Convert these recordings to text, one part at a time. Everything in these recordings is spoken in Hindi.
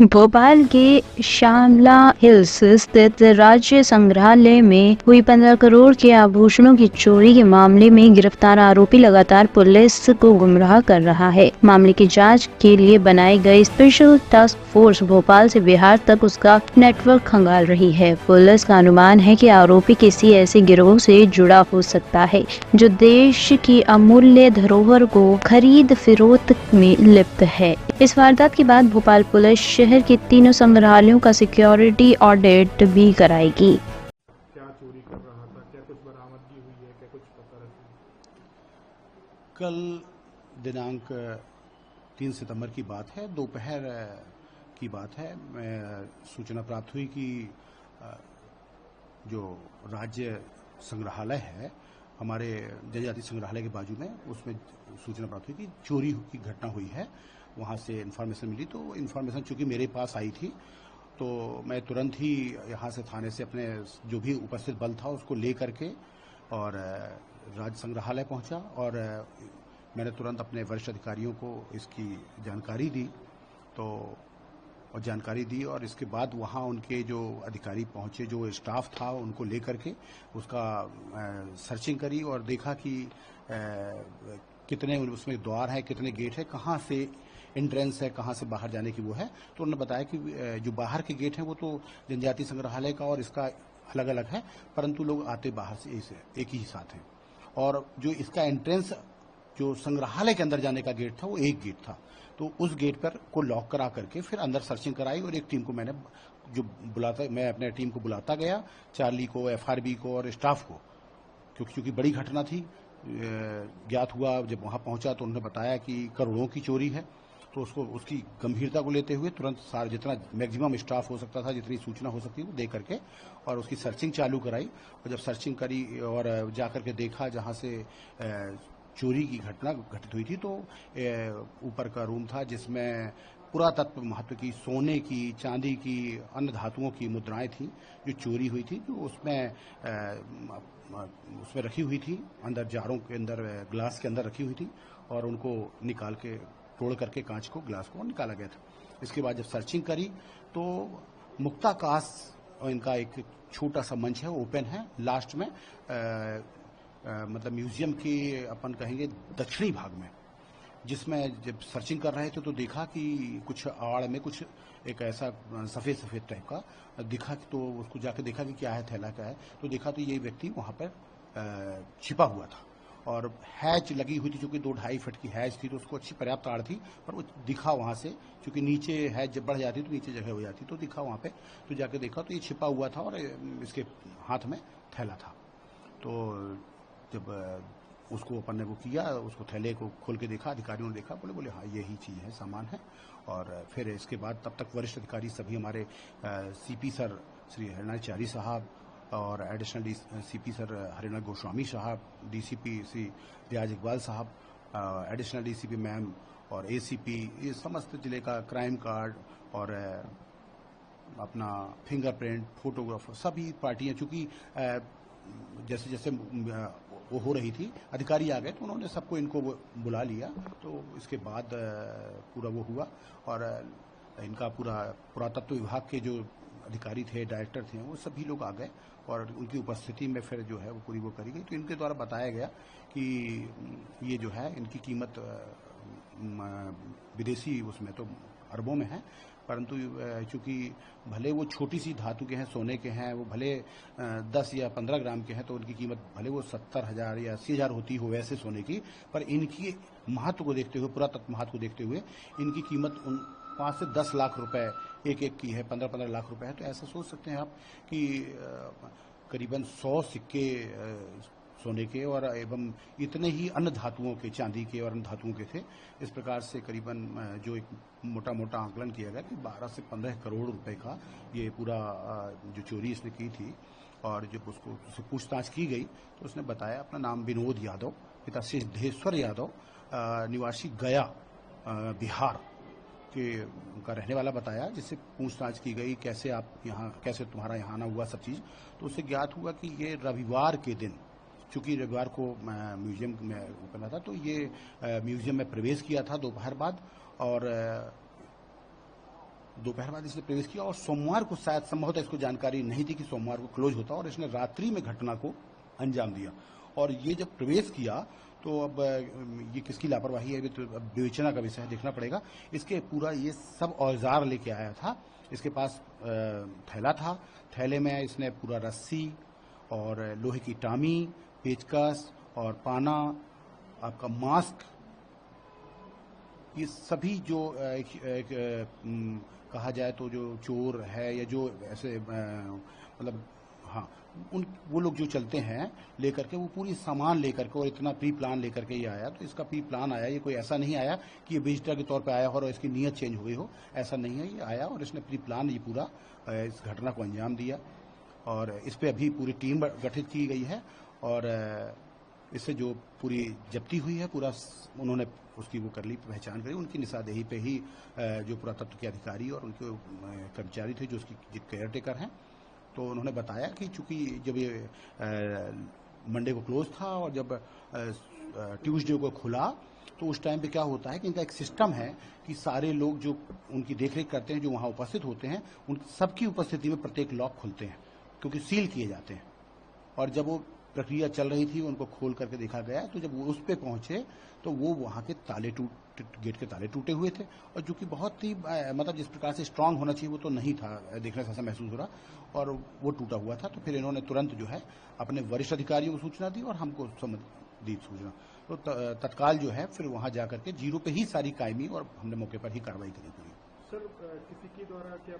भोपाल के श्यामला हिल्स स्थित राज्य संग्रहालय में हुई 15 करोड़ के आभूषणों की चोरी के मामले में गिरफ्तार आरोपी लगातार पुलिस को गुमराह कर रहा है। मामले की जांच के लिए बनाई गई स्पेशल टास्क फोर्स भोपाल से बिहार तक उसका नेटवर्क खंगाल रही है। पुलिस का अनुमान है कि आरोपी किसी ऐसे गिरोह से जुड़ा हो सकता है जो देश की अमूल्य धरोहर को खरीद फरोख्त में लिप्त है। इस वारदात के बाद भोपाल पुलिस शहर के तीनों संग्रहालयों का सिक्योरिटी ऑडिट भी कराएगी। क्या चोरी कर रहा था, क्या कुछ बरामदगी हुई है, क्या कुछ पता रखी? कल दिनांक 3 सितंबर की बात है, दोपहर की बात है। सूचना प्राप्त हुई कि जो राज्य संग्रहालय है हमारे जनजाति संग्रहालय के बाजू में, उसमें सूचना प्राप्त हुई कि चोरी की घटना हुई है। वहाँ से इन्फॉर्मेशन मिली, तो इन्फॉर्मेशन चूंकि मेरे पास आई थी तो मैं तुरंत ही यहाँ से थाने से अपने जो भी उपस्थित बल था उसको ले करके और राज्य संग्रहालय पहुँचा और मैंने तुरंत अपने वरिष्ठ अधिकारियों को इसकी जानकारी दी और इसके बाद वहाँ उनके जो अधिकारी पहुँचे, जो स्टाफ था, उनको लेकर के उसका सर्चिंग करी और देखा कि कितने उसमें द्वार हैं, कितने गेट हैं, कहाँ से एंट्रेंस है, कहाँ से बाहर जाने की वो है। तो उन्होंने बताया कि जो बाहर के गेट हैं वो तो जनजाति संग्रहालय का और इसका अलग अलग है, परंतु लोग आते बाहर से एक ही साथ हैं। और जो इसका एंट्रेंस जो संग्रहालय के अंदर जाने का गेट था वो एक गेट था, तो उस गेट पर को लॉक करा करके फिर अंदर सर्चिंग कराई और एक टीम को मैं अपने टीम को बुलाता गया, चार्ली को, एफआरबी को और स्टाफ को, क्योंकि बड़ी घटना थी। ज्ञात हुआ जब वहां पहुंचा तो उन्होंने बताया कि करोड़ों की चोरी है, तो उसकी गंभीरता को लेते हुए तुरंत जितना मैक्सिमम स्टाफ हो सकता था, जितनी सूचना हो सकती वो दे करके और उसकी सर्चिंग चालू कराई। और जब सर्चिंग करी और जाकर के देखा जहां से चोरी की घटना घटित हुई थी, तो ऊपर का रूम था जिसमें पुरातत्व महत्व की सोने की, चांदी की, अन्य धातुओं की मुद्राएं थी जो चोरी हुई थी, जो उसमें रखी हुई थी, अंदर जारों के अंदर, ग्लास के अंदर रखी हुई थी और उनको निकाल के तोड़ करके कांच को, ग्लास को निकाला गया था। इसके बाद जब सर्चिंग करी तो मुक्ताकाश इनका एक छोटा सा मंच है, ओपन है, लास्ट में मतलब म्यूजियम के अपन कहेंगे दक्षिणी भाग में, जिसमें जब सर्चिंग कर रहे थे तो देखा कि कुछ आड़ में कुछ एक ऐसा सफेद सफेद टाइप का दिखा, तो उसको जाके देखा कि क्या है, थैला क्या है, तो देखा तो ये व्यक्ति वहां पर छिपा हुआ था और हैज लगी हुई थी, चूंकि 2-2.5 फीट की हैज थी, तो उसको अच्छी पर्याप्त आड़ थी, पर वो दिखा वहां से, क्योंकि नीचे हैज जब बढ़ जाती तो नीचे जगह हो जाती, तो दिखा वहां पे, तो जाके देखा तो ये छिपा हुआ था और इसके हाथ में थैला था। तो जब उसको अपन ने वो किया, उसको थैले को खोल के देखा, अधिकारियों ने देखा, बोले हाँ यही चीज़ है, सामान है। और फिर इसके बाद तब तक वरिष्ठ अधिकारी सभी हमारे सीपी सर श्री हरिनाचारी साहब और एडिशनल सीपी सर हरिना गोस्वामी साहब, डीसीपी श्री रियाज इकबाल साहब, एडिशनल डीसीपी मैम और एसीपी, ये समस्त जिले का क्राइम कार्ड और अपना फिंगरप्रिंट, फोटोग्राफर, सभी पार्टियां, चूंकि जैसे जैसे वो हो रही थी, अधिकारी आ गए तो उन्होंने सबको इनको बुला लिया। तो इसके बाद पूरा वो हुआ और इनका पूरा पुरातत्व विभाग के जो अधिकारी थे, डायरेक्टर थे, वो सभी लोग आ गए और उनकी उपस्थिति में फिर जो है वो पूरी वो करी गई। तो इनके द्वारा बताया गया कि ये जो है इनकी कीमत विदेशी उसमें तो अरबों में है, परंतु चूंकि भले वो छोटी सी धातु के हैं, सोने के हैं, वो भले 10 या 15 ग्राम के हैं, तो उनकी कीमत भले वो 70,000 या 80,000 होती हो वैसे सोने की, पर इनकी महत्व को देखते हुए, पुरातत्व महत्व को देखते हुए इनकी कीमत 5 से 10 लाख रुपए एक एक की है, 15-15 लाख रुपए है। तो ऐसा सोच सकते हैं आप कि करीबन 100 सिक्के सोने के और एवं इतने ही अन्य धातुओं के, चांदी के और अन्य धातुओं के थे। इस प्रकार से करीबन जो एक मोटा मोटा आंकलन किया गया कि 12 से 15 करोड़ रुपए का ये पूरा जो चोरी इसने की थी। और जब उससे पूछताछ की गई तो उसने बताया, अपना नाम विनोद यादव, पिता सिद्धेश्वर यादव, निवासी गया बिहार के उनका रहने वाला बताया। जिससे पूछताछ की गई, कैसे तुम्हारा यहाँ आना हुआ, सब चीज़, तो उससे ज्ञात हुआ कि ये रविवार के दिन, चूंकि रविवार को म्यूजियम में ओपन था, तो ये म्यूजियम में प्रवेश किया था दोपहर बाद और दोपहर बाद इसने प्रवेश किया और सोमवार को शायद संभवतः इसको जानकारी नहीं थी कि सोमवार को क्लोज होता और इसने रात्रि में घटना को अंजाम दिया। और ये जब प्रवेश किया तो अब ये किसकी लापरवाही है, तो अब विवेचना का विषय देखना पड़ेगा। इसके पूरा ये सब औजार लेके आया था, इसके पास थैला था, थैले में इसने पूरा रस्सी और लोहे की टामी, पेचकस और पाना, आपका मास्क, ये सभी जो कहा जाए तो जो चोर है या जो ऐसे मतलब हाँ वो लोग जो चलते हैं लेकर के, वो पूरी सामान लेकर के और इतना प्री प्लान लेकर के ये आया। तो इसका प्री प्लान आया, ये कोई ऐसा नहीं आया कि ये विजिटर के तौर पे आया हो और इसकी नीयत चेंज हो गई हो, ऐसा नहीं है। ये आया और इसने प्री प्लान ये पूरा इस घटना को अंजाम दिया और इस पे अभी पूरी टीम गठित की गई है और इससे जो पूरी जब्ती हुई है पूरा उन्होंने उसकी वो कर ली, पहचान करी। उनकी निशानदेही पे ही जो पुरातत्व के अधिकारी और उनके कर्मचारी थे जो उसकी केयर टेकर हैं, तो उन्होंने बताया कि चूंकि जब ये मंडे को क्लोज था और जब ट्यूसडे को खुला तो उस टाइम पे क्या होता है कि इनका एक सिस्टम है कि सारे लोग जो उनकी देखरेख करते हैं, जो वहाँ उपस्थित होते हैं, उन सबकी उपस्थिति में प्रत्येक लॉक खुलते हैं क्योंकि सील किए जाते हैं। और जब वो प्रक्रिया चल रही थी उनको खोल करके देखा गया, तो जब वो उस पे पहुंचे तो वो वहाँ के गेट के ताले टूटे हुए थे और जो कि बहुत ही मतलब जिस प्रकार से स्ट्रांग होना चाहिए वो तो नहीं था, देखने से ऐसा महसूस हो रहा और वो टूटा हुआ था। तो फिर इन्होंने तुरंत जो है अपने वरिष्ठ अधिकारियों को सूचना दी और हमको दी सूचना, तो तत्काल जो है फिर वहाँ जाकर के जीरो पे ही सारी कायमी और हमने मौके पर ही कार्रवाई करी पूरी। सर किसी के द्वारा क्या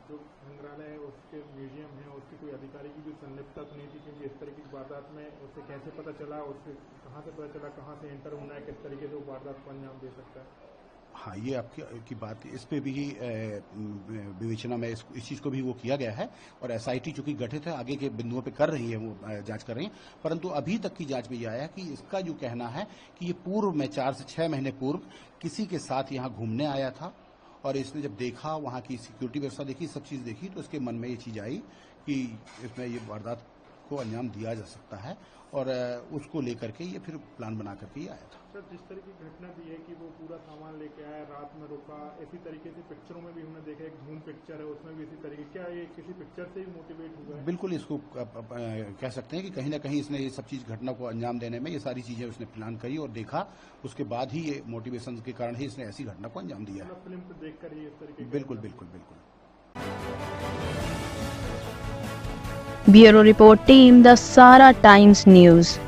जो संग्रहालय है उसके म्यूजियम है उसके कोई अधिकारी की भी संलिप्तता तो नहीं थी, क्योंकि इस तरीके की वारदात में उसे कैसे पता चला, उससे कहाँ से पता चला, कहाँ से एंटर होना है, किस तरीके से वो वारदात को अंजाम दे सकता है? हाँ, ये आपकी बात, इस पे भी विवेचना में इस चीज़ को भी वो किया गया है और एसआईटी चूंकि गठित है आगे के बिंदुओं पे कर रही है, वो जांच कर रही है। परंतु अभी तक की जांच में ये आया है कि इसका जो कहना है कि ये पूर्व में 4 से 6 महीने पूर्व किसी के साथ यहाँ घूमने आया था और इसने जब देखा वहाँ की सिक्योरिटी व्यवस्था देखी, सब चीज़ देखी, तो इसके मन में ये चीज़ आई कि इसमें ये वारदात को अंजाम दिया जा सकता है और उसको लेकर के ये फिर प्लान बना करके ही आया था। सर जिस तरह की घटना भी है कि वो पूरा सामान लेके आया, रात में रुका, इसी तरीके से पिक्चरों में भी हमने देखा, एक धूम पिक्चर है उसमें भी इसी तरीके, क्या ये किसी पिक्चर से ही मोटिवेट हुआ है? बिल्कुल, इसको कह सकते हैं कि कहीं ना कहीं इसने ये सब चीज़ घटना को अंजाम देने में ये सारी चीज़ें उसने प्लान करी और देखा, उसके बाद ही ये मोटिवेशन के कारण ही इसने ऐसी घटना को अंजाम दिया है। फिल्म को देख कर ही इस तरीके? बिल्कुल बिल्कुल बिल्कुल। ब्यूरो रिपोर्ट टीम, द सारा टाइम्स न्यूज़।